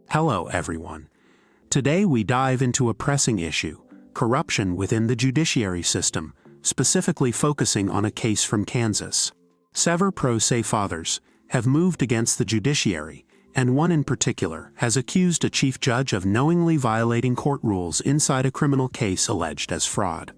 Hello, everyone. Today we dive into a pressing issue: corruption within the judiciary system, specifically focusing on a case from Kansas. Several pro se fathers have moved against the judiciary, and one in particular has accused a chief judge of knowingly violating court rules inside a criminal case alleged as fraud.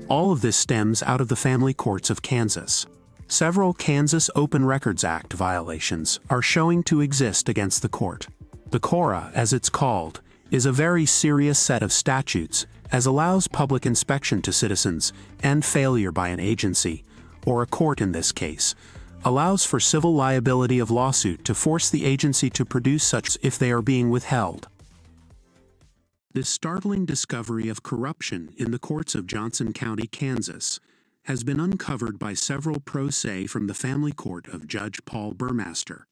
All of this stems out of the family courts of Kansas. Several Kansas Open Records Act violations are showing to exist against the court. The KORA, as it's called, is a very serious set of statutes as allows public inspection to citizens, and failure by an agency, or a court in this case, allows for civil liability of lawsuit to force the agency to produce such if they are being withheld. This startling discovery of corruption in the courts of Johnson County, Kansas, has been uncovered by several pro se from the family court of Judge Paul Burmaster.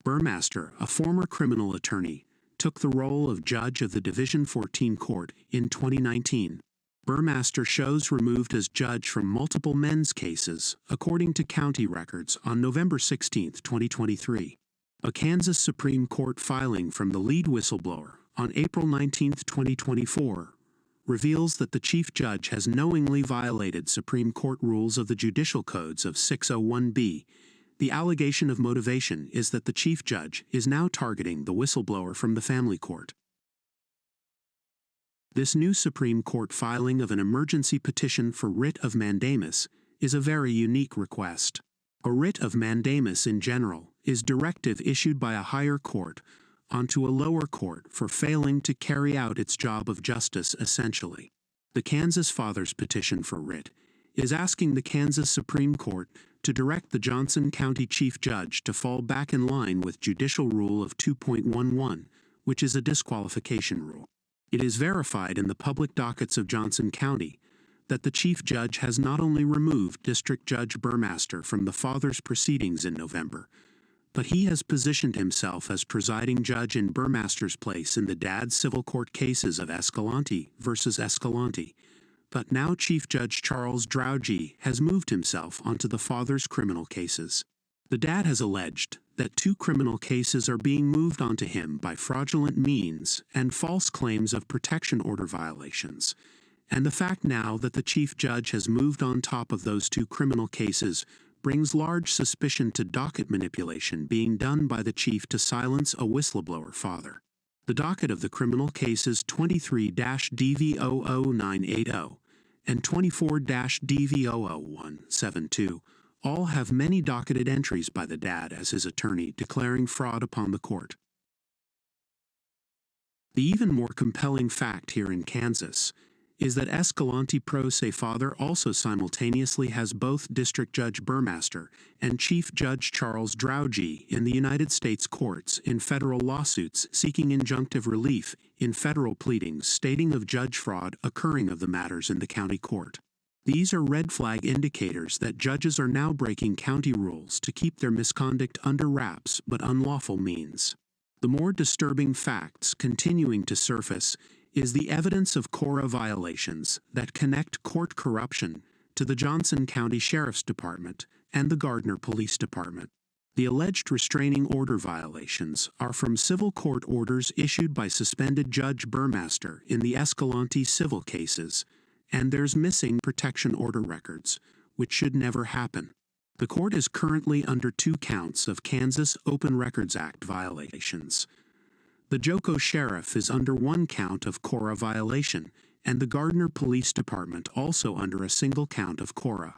Burmaster, a former criminal attorney, took the role of judge of the Division 14 Court in 2019. Burmaster shows removed as judge from multiple men's cases, according to county records, on November 16, 2023. A Kansas Supreme Court filing from the lead whistleblower on April 19, 2024, reveals that the chief judge has knowingly violated Supreme Court rules of the Judicial Codes of 601B. The allegation of motivation is that the chief judge is now targeting the whistleblower from the family court. This new Supreme Court filing of an emergency petition for writ of mandamus is a very unique request. A writ of mandamus in general is directive issued by a higher court onto a lower court for failing to carry out its job of justice essentially. The Kansas Father's petition for writ is asking the Kansas Supreme Court to direct the Johnson County Chief Judge to fall back in line with Judicial Rule of 2.11, which is a disqualification rule. It is verified in the public dockets of Johnson County that the Chief Judge has not only removed District Judge Burmaster from the father's proceedings in November, but he has positioned himself as presiding judge in Burmaster's place in the dad's civil court cases of Escalante versus Escalante. But now Chief Judge Charles Drowgee has moved himself onto the father's criminal cases. The dad has alleged that 2 criminal cases are being moved onto him by fraudulent means and false claims of protection order violations. And the fact now that the chief judge has moved on top of those 2 criminal cases brings large suspicion to docket manipulation being done by the chief to silence a whistleblower father. The docket of the criminal cases 23-DV00980 and 24-DV00172 all have many docketed entries by the dad as his attorney declaring fraud upon the court. The even more compelling fact here in Kansas is that Escalante pro se father also simultaneously has both District Judge Burmaster and Chief Judge Charles Drowgee in the United States courts in federal lawsuits seeking injunctive relief in federal pleadings stating of judge fraud occurring of the matters in the county court. These are red flag indicators that judges are now breaking county rules to keep their misconduct under wraps but unlawful means. The more disturbing facts continuing to surface is the evidence of KORA violations that connect court corruption to the Johnson County Sheriff's Department and the Gardner Police Department. The alleged restraining order violations are from civil court orders issued by suspended Judge Burmaster in the Escalante civil cases, and there's missing protection order records, which should never happen. The court is currently under 2 counts of Kansas Open Records Act violations. The Joco Sheriff is under 1 count of KORA violation, and the Gardner Police Department also under a single count of KORA.